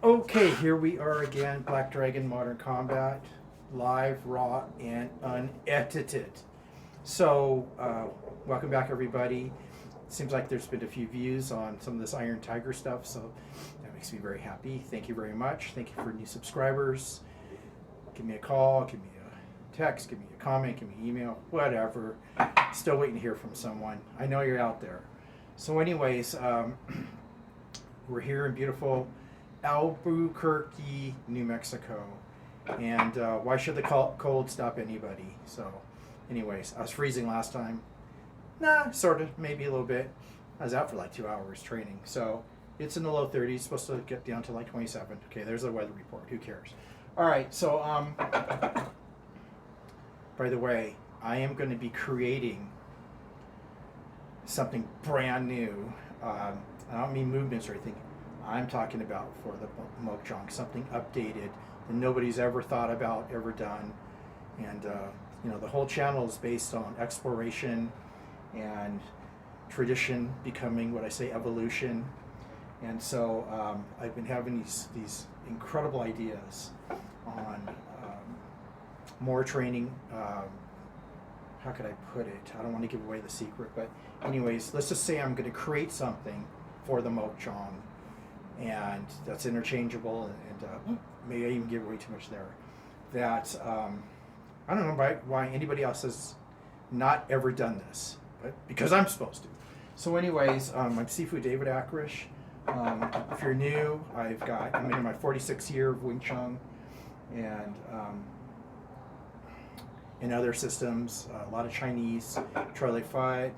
Okay, here we are again, Black Dragon Modern Combat, live, raw, and unedited. So, welcome back, everybody. Seems like there's been a few views on some of this Iron Tiger stuff, so that makes me very happy. Thank you very much. Thank you for new subscribers. Give me a call, give me a text, give me a comment, give me an email, whatever. Still waiting to hear from someone. I know you're out there. So anyways, we're here in beautiful Albuquerque, New Mexico. And why should the cold stop anybody? So anyways, I was freezing last time. Nah, sort of, maybe a little bit. I was out for like 2 hours training. So it's in the low 30s, supposed to get down to like 27. Okay, there's the weather report, who cares? All right, so by the way, I am going to be creating something brand new. I don't mean movements or anything. I'm talking about for the Mokjong, something updated that nobody's ever thought about, ever done. And you know, the whole channel is based on exploration and tradition becoming what I say evolution. And so I've been having these incredible ideas on more training. How could I put it? I don't want to give away the secret, but anyways, let's just say I'm going to create something for the Mokjong, and that's interchangeable, and maybe I even give away too much there. That I don't know why anybody else has not ever done this, but because I'm supposed to. So anyways, I'm Sifu David Akrish. If you're new, I'm in my 46th year of Wing Chun, and in other systems, a lot of Chinese, Troy Fight,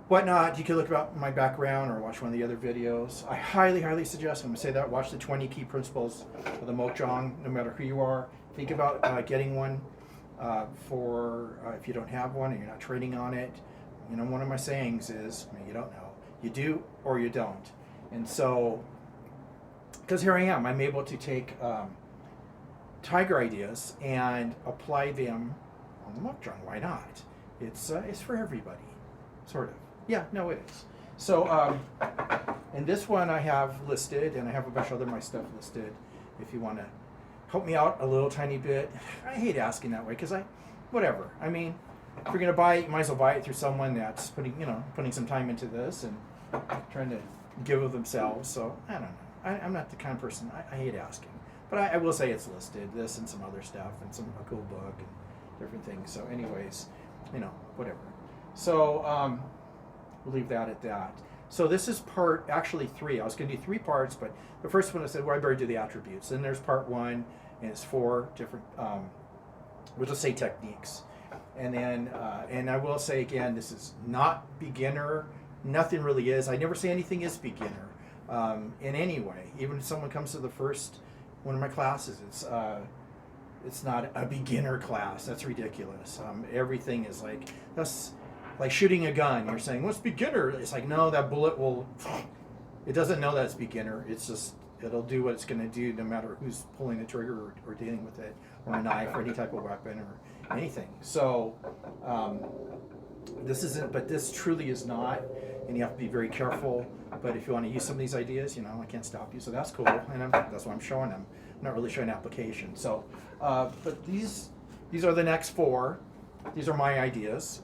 whatnot. You can look about my background or watch one of the other videos. I highly suggest, I'm going to say that, watch the 20 key principles of the Mokjong, no matter who you are. Think about getting one for if you don't have one and you're not training on it. You know, one of my sayings is, I mean, you don't know. You do or you don't. And so, because here I am, I'm able to take Tiger ideas and apply them on the Mokjong. Why not? It's for everybody, sort of. Yeah, no, it is. So, and this one I have listed, and I have a bunch of other my stuff listed. If you want to help me out a little tiny bit, I hate asking that way because whatever. I mean, if you're gonna buy it, you might as well buy it through someone that's putting some time into this and trying to give of themselves. So I don't know. I'm not the kind of person. I hate asking. But I will say it's listed, this and some other stuff, and a cool book and different things. So anyways, whatever. So we'll leave that at that. So this is actually 3. I was going to do 3 parts, but the first one I said, well, I better do the attributes. Then there's part 1, and it's 4 different, we'll just say techniques. And then, and I will say again, this is not beginner. Nothing really is. I never say anything is beginner in any way. Even if someone comes to the first one of my classes, it's not a beginner class. That's ridiculous. Everything is that's like shooting a gun. You're saying, what's beginner? It's like, no, that bullet it doesn't know that's beginner. It's just, it'll do what it's going to do no matter who's pulling the trigger or dealing with it, or a knife or any type of weapon or anything. So this isn't, but this truly is not, and you have to be very careful. But if you want to use some of these ideas, I can't stop you. So that's cool, and that's why I'm showing them. I'm not really showing application. So, but these are the next 4. These are my ideas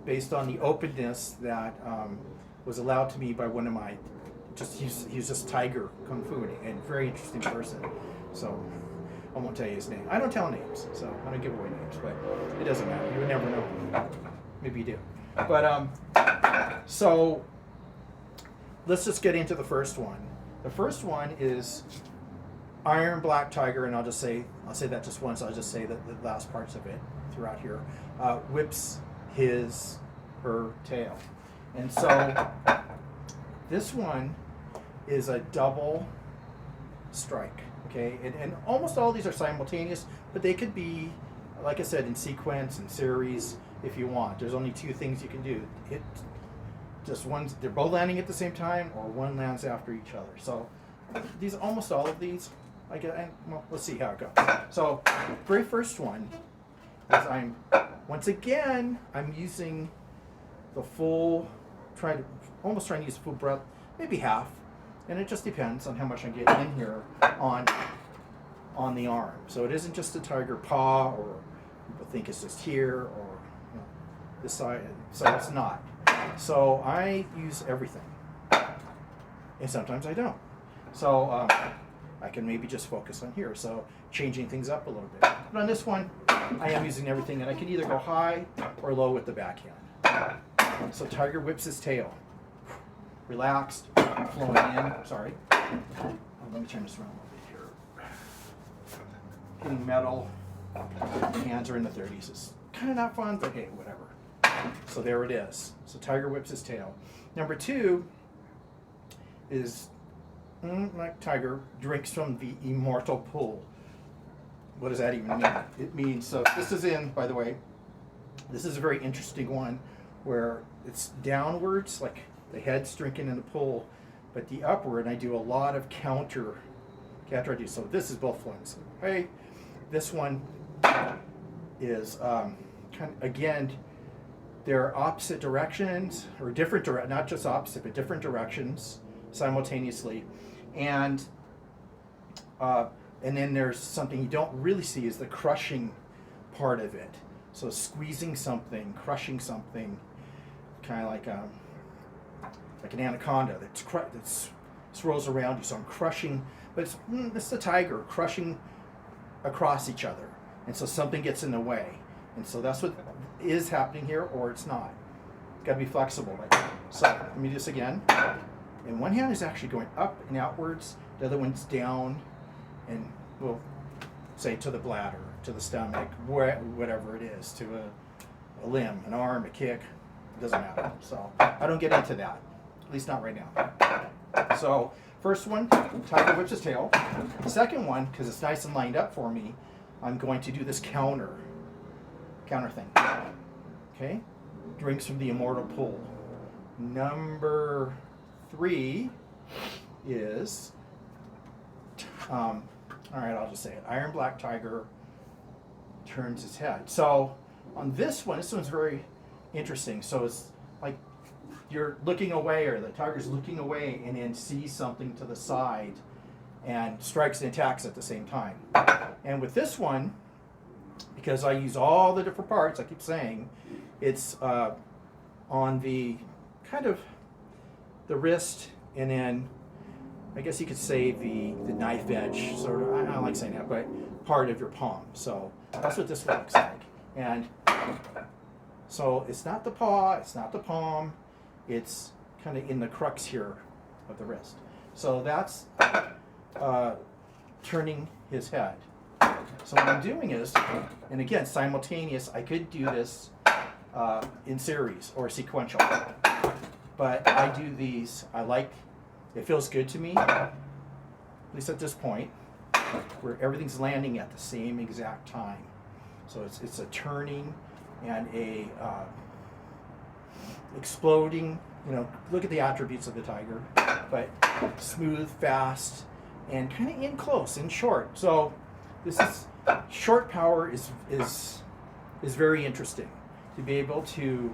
based on the openness that was allowed to me by one of my. He's just Tiger Kung Fu and very interesting person. So I won't tell you his name. I don't tell names, so I don't give away names. But it doesn't matter. You would never know. Maybe you do. But so let's just get into the first one. The first one is Iron Black Tiger, and I'll say that just once. I'll just say the last parts of it throughout here. Whips her tail, and so this one is a double strike. Okay, and almost all these are simultaneous, but they could be, like I said, in sequence and series if you want. There's only 2 things you can do. They're both landing at the same time, or one lands after each other. So almost all of these, well, let's see how it goes. So very first one is I'm using the full, almost trying to use full breath, maybe half, And it just depends on how much I'm getting in here on the arm. So it isn't just a tiger paw, or people think it's just here, or this side. So it's not. So I use everything, and sometimes I don't. So I can maybe just focus on here. So changing things up a little bit. But on this one, I am using everything, and I can either go high or low with the backhand. So tiger whips his tail, relaxed, flowing in. Sorry. Let me turn this around a little bit here. Hitting metal. Hands are in the 30s. It's kind of not fun, but hey, whatever. So there it is. So tiger whips his tail. Number 2 is like tiger drinks from the immortal pool. What does that even mean? It means, so this is in, by the way, this is a very interesting one where it's downwards, like the head's drinking in the pool, but the upward, I do a lot of counter I do. So this is both ones. Hey, this one is kind of, again, they're opposite directions, or different directions, not just opposite, but different directions simultaneously. And then there's something you don't really see is the crushing part of it. So squeezing something, crushing something, kind of like an anaconda that swirls around you. So I'm crushing, but it's the tiger crushing across each other. And so something gets in the way. And so that's what is happening here, or it's not. It's got to be flexible. Right? So let me do this again. And one hand is actually going up and outwards. The other one's down, and we'll say to the bladder, to the stomach, whatever it is, to a limb, an arm, a kick. It doesn't matter. So I don't get into that, at least not right now. So first one, tiger whips his tail. The second one, because it's nice and lined up for me, I'm going to do this counter thing. Okay, drinks from the immortal pool. Number 3 is, all right, I'll just say it. Iron black tiger turns his head. So on this one's very interesting. So it's like you're looking away, or the tiger's looking away, and then sees something to the side and strikes and attacks at the same time. And with this one, because I use all the different parts, I keep saying, it's on the kind of the wrist, and then I guess you could say the knife edge, sort of, I don't like saying that, but part of your palm. So that's what this looks like. And so it's not the paw, it's not the palm, it's kind of in the crux here of the wrist. So that's turning his head. So what I'm doing is, and again, simultaneous, I could do this in series or sequential, but I do these, it feels good to me, at least at this point, where everything's landing at the same exact time. So it's a turning and a exploding, look at the attributes of the tiger, but smooth, fast, and kind of in close, in short. So this is, short power is very interesting, to be able to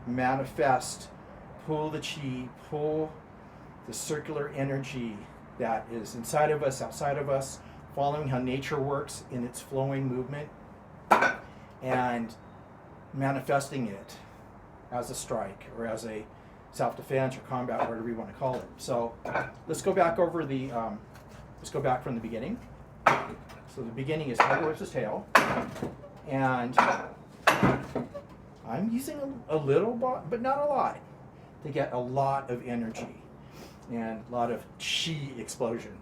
manifest, pull the chi, pull the circular energy that is inside of us, outside of us, following how nature works in its flowing movement, and manifesting it as a strike, or as a self-defense, or combat, whatever you want to call it. So let's go back over let's go back from the beginning. So the beginning is tiger whips his tail, and I'm using a little, but not a lot, to get a lot of energy and a lot of chi explosion.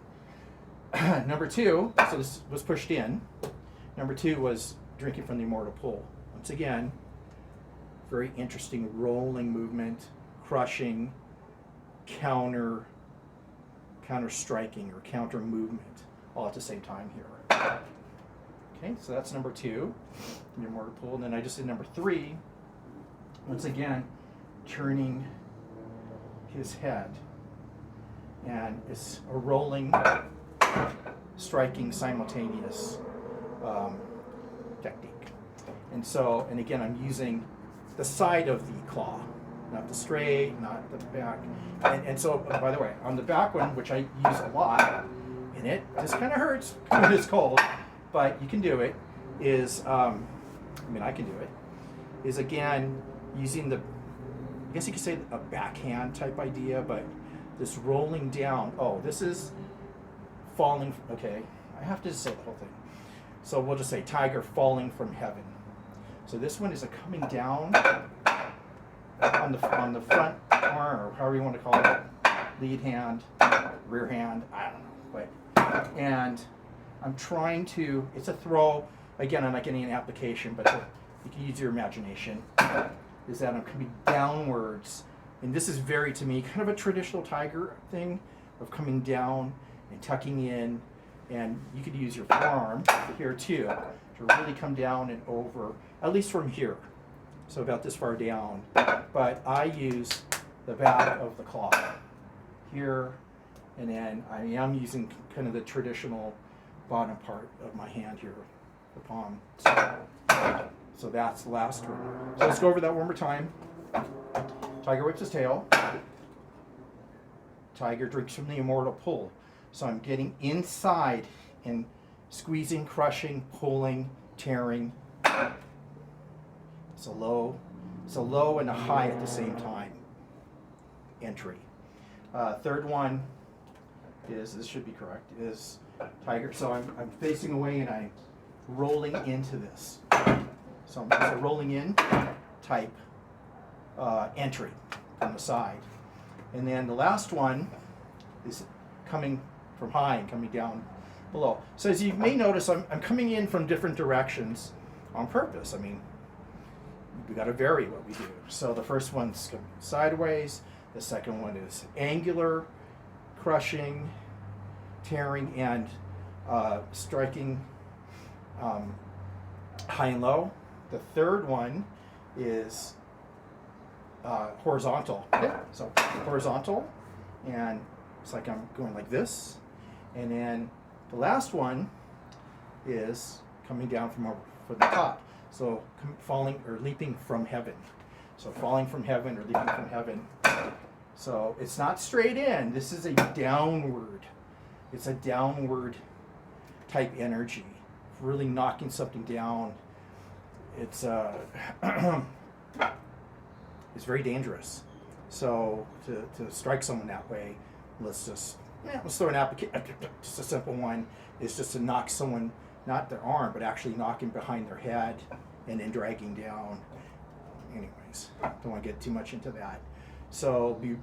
Number 2, so this was pushed in. Number 2 was drinking from the immortal pool. Once again, very interesting rolling movement, crushing, counter striking, or counter movement, all at the same time here. Okay, so that's number 2, the immortal pool. And then I just did number 3, once again, turning his head. And it's a rolling, striking, simultaneous technique. And again, I'm using the side of the claw. not the straight, not the back. And so, by the way, on the back one, which I use a lot, and it just kind of hurts when it's cold, but you can do it, is, I mean, I can do it, is again, using the, I guess you could say a backhand type idea, but this rolling down, oh, this is falling, okay, I have to just say the whole thing. So we'll just say tiger falling from heaven. So this one is a coming down on the front arm, or however you want to call it, lead hand, rear hand, I don't know, but, and I'm trying to, it's a throw, again, I'm not getting an application, but you can use your imagination, is that I'm coming downwards, and this is very, to me, kind of a traditional tiger thing, of coming down and tucking in, and you could use your forearm here too, to really come down and over, at least from here, so about this far down, but I use the back of the claw here, and then I am using kind of the traditional bottom part of my hand here, the palm. So that's the last one. So let's go over that one more time. Tiger whips his tail. Tiger drinks from the immortal pool. So I'm getting inside and squeezing, crushing, pulling, tearing. It's a low and a high at the same time. Entry. Third one is, this should be correct, is tiger. So I'm facing away and I'm rolling into this. So it's a rolling in type entry from the side. And then the last one is coming from high and coming down below. So as you may notice, I'm coming in from different directions on purpose. I mean, we got to vary what we do. So the first one's coming sideways. The second one is angular, crushing, tearing, and striking high and low. The third one is horizontal. So horizontal, and it's like I'm going like this. And then the last one is coming down from the top. So falling or leaping from heaven. So falling from heaven or leaping from heaven. So it's not straight in. This is a downward. It's a downward type energy. Really knocking something down. It's it's very dangerous. So to strike someone that way, let's throw an application. Just a simple one is just to knock someone, not their arm, but actually knocking behind their head and then dragging down. Anyways, don't want to get too much into that. So be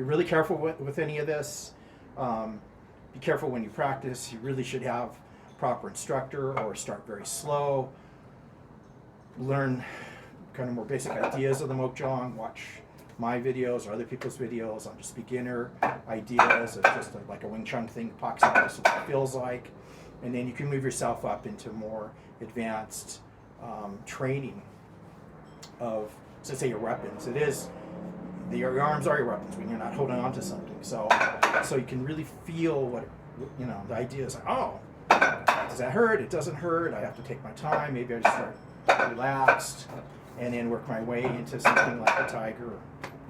really careful with any of this. Be careful when you practice. You really should have a proper instructor, or start very slow. Learn kind of more basic ideas of the Mokjong. Watch my videos or other people's videos on just beginner ideas of just like a Wing Chun thing, approximately what it feels like. And then you can move yourself up into more advanced training of, let's say, your weapons. It is, your arms are your weapons when you're not holding on to something. So you can really feel what, the idea is like, oh, does that hurt? It doesn't hurt. I have to take my time. Maybe I just start relaxed and then work my way into something like a tiger or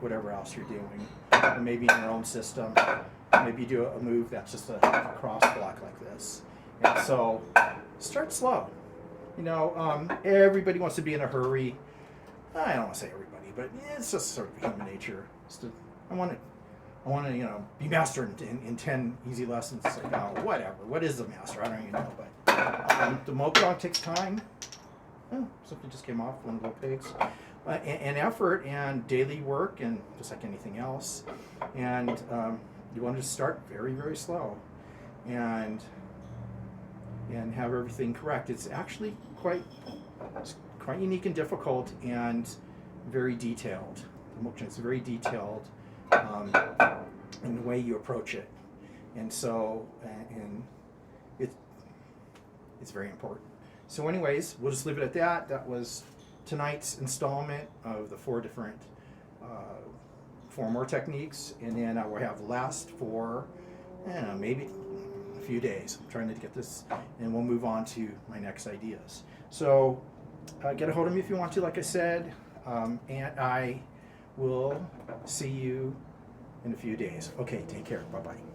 whatever else you're doing. Or maybe in your own system, maybe you do a move that's just a cross block like this. And so start slow. Everybody wants to be in a hurry. I don't want to say everybody, but it's just sort of human nature. I want to, be master in 10 easy lessons. It's like, oh, whatever. What is the master? I don't even know. But the Mokjong takes time. Oh, something just came off, one of the little pigs. And effort and daily work, and just like anything else. And you want to start very, very slow, and have everything correct. It's actually quite unique and difficult, and very detailed. The Mokjong is very detailed in the way you approach it, and so it's very important. So anyways, we'll just leave it at that. That was tonight's installment of the 4 different, 4 more techniques, and then I will have last for, maybe a few days. I'm trying to get this, and we'll move on to my next ideas. So get a hold of me if you want to, like I said, and I we'll see you in a few days. Okay, take care. Bye-bye.